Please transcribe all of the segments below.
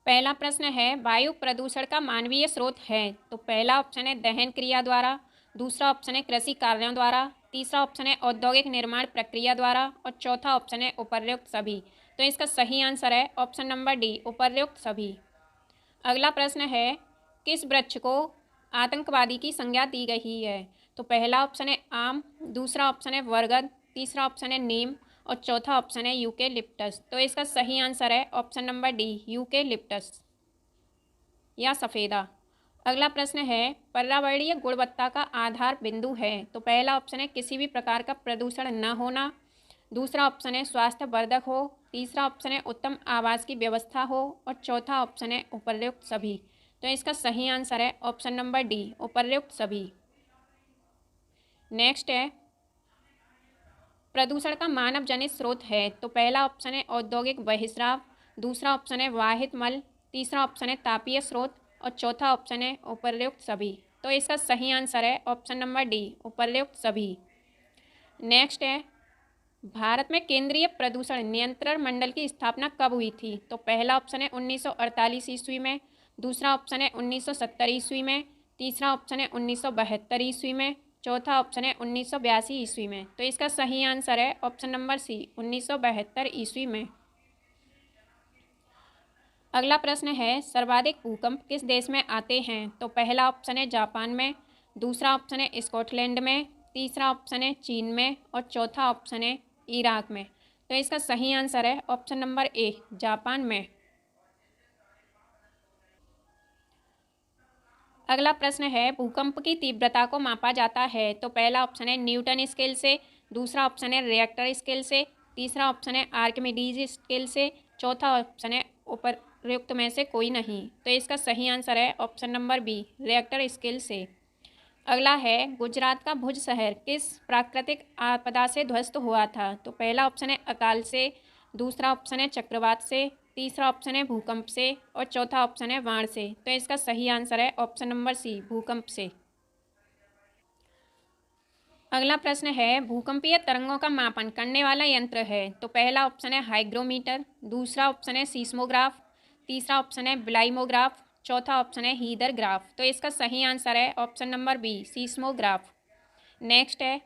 पहला प्रश्न है वायु प्रदूषण का मानवीय स्रोत है। तो पहला ऑप्शन है दहन क्रिया द्वारा, दूसरा ऑप्शन है कृषि कार्यों द्वारा, तीसरा ऑप्शन है औद्योगिक निर्माण प्रक्रिया द्वारा और चौथा ऑप्शन है उपर्युक्त सभी। तो इसका सही आंसर है ऑप्शन नंबर डी, उपर्युक्त सभी। अगला प्रश्न है किस वृक्ष को आतंकवादी की संज्ञा दी गई है। तो पहला ऑप्शन है आम, दूसरा ऑप्शन है बरगद, तीसरा ऑप्शन है नीम और चौथा ऑप्शन है यूकेलिप्टस। तो इसका सही आंसर है ऑप्शन नंबर डी, यूकेलिप्टस या सफ़ेदा। अगला प्रश्न है पर्यावरणीय गुणवत्ता का आधार बिंदु है। तो पहला ऑप्शन है किसी भी प्रकार का प्रदूषण न होना, दूसरा ऑप्शन है स्वास्थ्यवर्धक हो, तीसरा ऑप्शन है उत्तम आवास की व्यवस्था हो और चौथा ऑप्शन है उपर्युक्त सभी। तो इसका सही आंसर है ऑप्शन नंबर डी, उपर्युक्त सभी। नेक्स्ट है प्रदूषण का मानव जनित स्रोत है। तो पहला ऑप्शन है औद्योगिक बहिस्राव, दूसरा ऑप्शन है वाहित मल, तीसरा ऑप्शन है तापीय स्रोत और चौथा ऑप्शन है उपर्युक्त सभी। तो इसका सही आंसर है ऑप्शन नंबर डी, उपर्युक्त सभी। नेक्स्ट है भारत में केंद्रीय प्रदूषण नियंत्रण मंडल की स्थापना कब हुई थी। तो पहला ऑप्शन है 1948 ईस्वी में, दूसरा ऑप्शन है 1970 ईस्वी में, तीसरा ऑप्शन है 1972 ईस्वी में, चौथा ऑप्शन है 1982 ईस्वी में। तो इसका सही आंसर है ऑप्शन नंबर सी, 1972 ईस्वी में। अगला प्रश्न है सर्वाधिक भूकंप किस देश में आते हैं। तो पहला ऑप्शन है जापान में, दूसरा ऑप्शन है स्कॉटलैंड में, तीसरा ऑप्शन है चीन में और चौथा ऑप्शन है इराक में। तो इसका सही आंसर है ऑप्शन नंबर ए, जापान में। अगला प्रश्न है भूकंप की तीव्रता को मापा जाता है। तो पहला ऑप्शन है न्यूटन स्केल से, दूसरा ऑप्शन है रिएक्टर स्केल से, तीसरा ऑप्शन है आर्किमिडीज स्केल से, चौथा ऑप्शन है उपर्युक्त में से कोई नहीं। तो इसका सही आंसर है option number B, Richter scale से। अगला है गुजरात का भुज शहर किस प्राकृतिक आपदा से ध्वस्त हुआ था। तो पहला ऑप्शन है अकाल से, दूसरा ऑप्शन है चक्रवात से, तीसरा ऑप्शन है भूकंप से और चौथा ऑप्शन है बाढ़ से। तो इसका सही आंसर है ऑप्शन नंबर सी, भूकंप से। अगला प्रश्न है भूकंपीय तरंगों का मापन करने वाला यंत्र है। तो पहला ऑप्शन है हाइग्रोमीटर, दूसरा ऑप्शन है सीस्मोग्राफ, तीसरा ऑप्शन है ब्लाइमोग्राफ, चौथा ऑप्शन है हीदरग्राफ। तो इसका सही आंसर है option number B, seismograph. Next है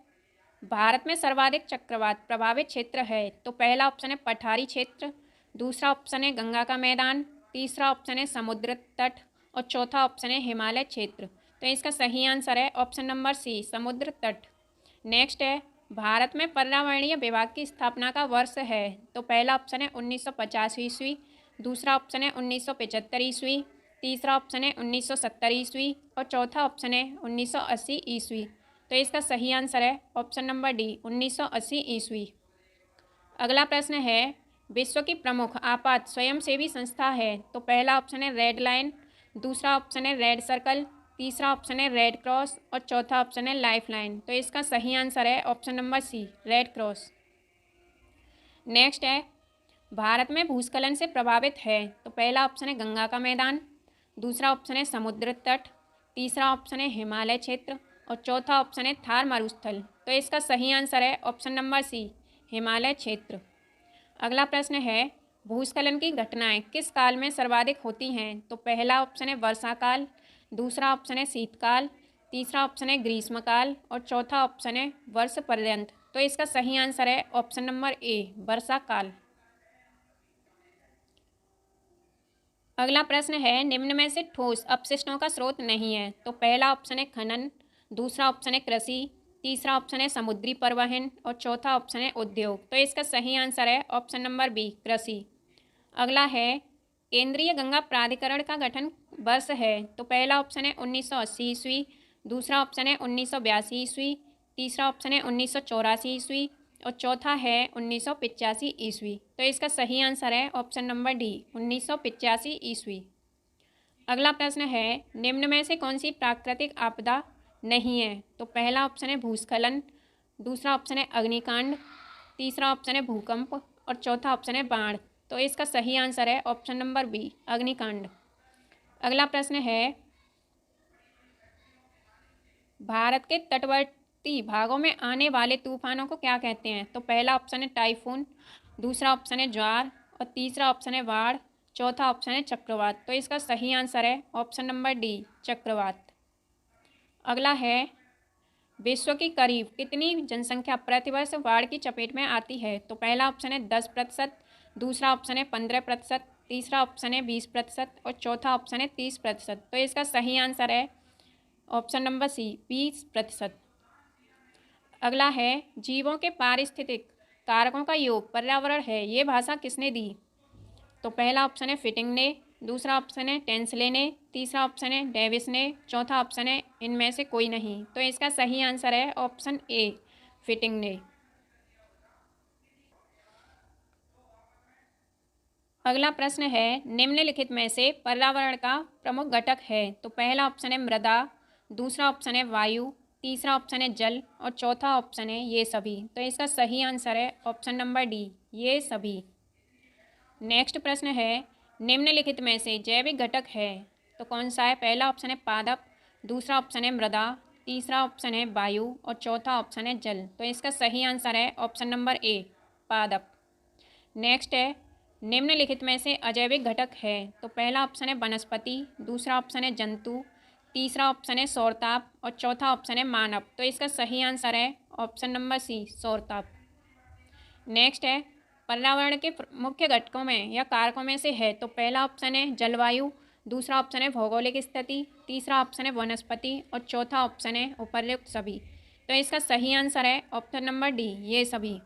भारत में सर्वाधिक चक्रवात प्रभावित क्षेत्र है। तो पहला ऑप्शन है पठारी क्षेत्र, दूसरा ऑप्शन है गंगा का मैदान, तीसरा ऑप्शन है समुद्र तट और चौथा ऑप्शन है हिमालय क्षेत्र। तो इसका सही आंसर है ऑप्शन नंबर सी, समुद्र तट। नेक्स्ट है भारत में पर्यावरणीय विभाग की स्थापना का वर्ष है। तो पहला ऑप्शन है 1950 ईस्वी, दूसरा ऑप्शन है 1975 ईस्वी, तीसरा ऑप्शन है 1970 ईस्वी और चौथा ऑप्शन है 1980 ईस्वी। तो इसका सही आंसर है ऑप्शन नंबर डी, 1980 ईस्वी। अगला प्रश्न है विश्व की प्रमुख आपात स्वयंसेवी संस्था है। तो पहला ऑप्शन है रेड लाइन, दूसरा ऑप्शन है रेड सर्कल, तीसरा ऑप्शन है रेड क्रॉस और चौथा ऑप्शन है लाइफ लाइन। तो इसका सही आंसर है option number C, red cross. Next है भारत में भूस्खलन से प्रभावित है। तो पहला ऑप्शन है गंगा का मैदान, दूसरा ऑप्शन है समुद्र तट, तीसरा ऑप्शन है हिमालय क्षेत्र और चौथा ऑप्शन है थार मरुस्थल। तो इसका सही आंसर है ऑप्शन नंबर सी, हिमालय क्षेत्र। अगला प्रश्न है भूस्खलन की घटनाएं किस काल में सर्वाधिक होती हैं। तो पहला ऑप्शन है वर्षा काल, दूसरा ऑप्शन है शीतकाल, तीसरा ऑप्शन है ग्रीष्मकाल और चौथा ऑप्शन है वर्ष पर्यंत। तो इसका सही आंसर है ऑप्शन नंबर ए, वर्षा काल। अगला प्रश्न है निम्न में से ठोस अपशिष्टों का स्रोत नहीं है। तो पहला ऑप्शन है खनन, दूसरा ऑप्शन है कृषि, तीसरा ऑप्शन है समुद्री परिवहन और चौथा ऑप्शन है उद्योग। तो इसका सही आंसर है ऑप्शन नंबर बी, कृषि। अगला है केंद्रीय गंगा प्राधिकरण का गठन वर्ष है। तो पहला ऑप्शन है 1980 ईस्वी, दूसरा ऑप्शन है 1982 ईस्वी, तीसरा ऑप्शन है 1984 ईस्वी और चौथा है 1985 ईस्वी। तो इसका सही आंसर है ऑप्शन नंबर डी, 1985 ईस्वी। अगला प्रश्न है निम्न में से कौन सी प्राकृतिक आपदा नहीं है। तो पहला ऑप्शन है भूस्खलन, दूसरा ऑप्शन है अग्निकांड, तीसरा ऑप्शन है भूकंप और चौथा ऑप्शन है बाढ़। तो इसका सही आंसर है ऑप्शन नंबर बी, अग्निकांड। अगला प्रश्न है भारत के तटवर्ती भागों में आने वाले तूफानों को क्या कहते हैं। तो पहला ऑप्शन है टाइफून, दूसरा ऑप्शन है ज्वार और तीसरा ऑप्शन है बाढ़, चौथा ऑप्शन है चक्रवात। तो इसका सही आंसर है ऑप्शन नंबर डी, चक्रवात। अगला है, विश्व की करीब कितनी जनसंख्या प्रतिवर्ष बाढ़ की चपेट में आती है? तो पहला ऑप्शन है 10%, दूसरा ऑप्शन है 15%, तीसरा ऑप्शन है 20% और चौथा ऑप्शन है 30%। तो इसका सही आंसर है ऑप्शन नंबर सी, 20%। अगला है, जीवों के पारिस्थितिक कारकों का योग पर्यावरण है, ये भाषा किसने दी? तो पहला ऑप्शन है फिटिंग ने, दूसरा ऑप्शन है टेंसले ने, तीसरा ऑप्शन है डेविस ने, चौथा ऑप्शन है इनमें से कोई नहीं। तो इसका सही आंसर है ऑप्शन ए, फिटिंग ने। अगला प्रश्न है, निम्नलिखित में से पर्यावरण का प्रमुख घटक है? तो पहला ऑप्शन है मृदा, दूसरा ऑप्शन है वायु, तीसरा ऑप्शन है जल और चौथा ऑप्शन है ये सभी। तो इसका सही आंसर है ऑप्शन नंबर डी, ये सभी। नेक्स्ट प्रश्न है, निम्नलिखित में से जैविक घटक है तो कौन सा है? पहला ऑप्शन है पादप, दूसरा ऑप्शन है मृदा, तीसरा ऑप्शन है वायु और चौथा ऑप्शन है जल। तो इसका सही आंसर है ऑप्शन नंबर ए, पादप। नेक्स्ट है, निम्नलिखित में से अजैविक घटक है तो पहला ऑप्शन है वनस्पति, दूसरा ऑप्शन है जंतु, तीसरा ऑप्शन है सौरताप और चौथा ऑप्शन है मानव। तो इसका सही आंसर है ऑप्शन नंबर सी, सौरताप। नेक्स्ट है, पर्यावरण के मुख्य घटकों में या कारकों में से है तो पहला ऑप्शन है जलवायु, दूसरा ऑप्शन है भौगोलिक स्थिति, तीसरा ऑप्शन है वनस्पति और चौथा ऑप्शन है उपर्युक्त सभी। तो इसका सही आंसर है ऑप्शन नंबर डी, ये सभी।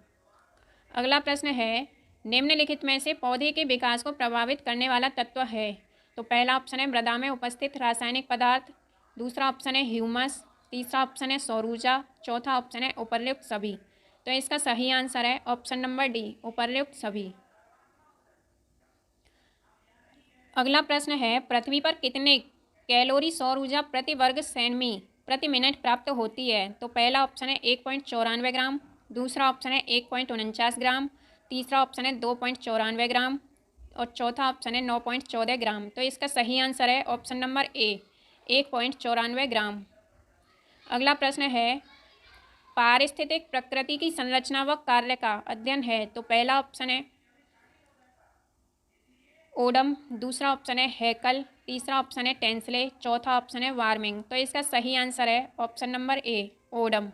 अगला प्रश्न है, निम्नलिखित में से पौधे के विकास को प्रभावित करने वाला तत्व है? तो पहला ऑप्शन है मृदा में उपस्थित रासायनिक पदार्थ, दूसरा ऑप्शन है ह्यूमस, तीसरा ऑप्शन है सौर ऊर्जा, चौथा ऑप्शन है उपर्युक्त सभी। तो इसका सही आंसर है ऑप्शन नंबर डी, उपर्युक्त सभी। अगला प्रश्न है, पृथ्वी पर कितने कैलोरी सौर ऊर्जा प्रति वर्ग सेमी प्रति मिनट प्राप्त होती है? तो पहला ऑप्शन है 1.94 ग्राम, दूसरा ऑप्शन है 1.49 ग्राम, तीसरा ऑप्शन है 2.94 ग्राम और चौथा ऑप्शन है 9.14 ग्राम। तो इसका सही आंसर है ऑप्शन नंबर ए, 1.94 ग्राम। अगला प्रश्न है, पारिस्थितिक प्रकृति की संरचना व कार्य का अध्ययन है तो पहला ऑप्शन है ओडम, दूसरा ऑप्शन है हैकल, तीसरा ऑप्शन है टेंसले, चौथा ऑप्शन है वार्मिंग। तो इसका सही आंसर है ऑप्शन नंबर ए, ओडम।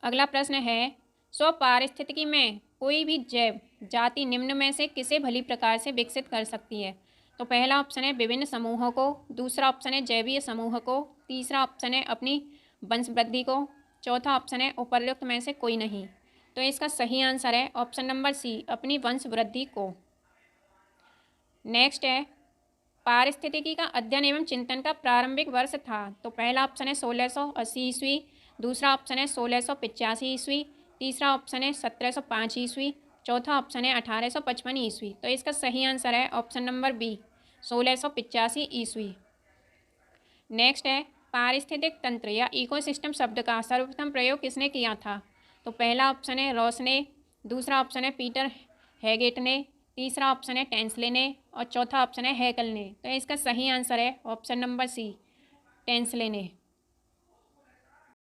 अगला प्रश्न है, स्वपारिस्थितिकी में कोई भी जैव जाति निम्न में से किसे भली प्रकार से विकसित कर सकती है? तो पहला ऑप्शन है विभिन्न समूहों को, दूसरा ऑप्शन है जैवीय समूह को, तीसरा ऑप्शन है अपनी वंशवृद्धि को, चौथा ऑप्शन है उपर्युक्त में से कोई नहीं। तो इसका सही आंसर है ऑप्शन नंबर सी, अपनी वंशवृद्धि को। नेक्स्ट है, पारिस्थितिकी का अध्ययन एवं चिंतन का प्रारंभिक वर्ष था तो पहला ऑप्शन है 1680 ईस्वी, दूसरा ऑप्शन है 1685 ईस्वी, तीसरा ऑप्शन है 1705 ईस्वी, चौथा ऑप्शन है 1855 ईस्वी। तो इसका सही आंसर है ऑप्शन नंबर बी, 1685 ईस्वी। नेक्स्ट है, पारिस्थितिक तंत्र या इकोसिस्टम शब्द का सर्वप्रथम प्रयोग किसने किया था? तो पहला ऑप्शन है रॉस ने, दूसरा ऑप्शन है पीटर हैगेट ने, तीसरा ऑप्शन है टेंसले ने और चौथा ऑप्शन है हैकल ने। तो इसका सही आंसर है ऑप्शन नंबर सी, टेंसले ने।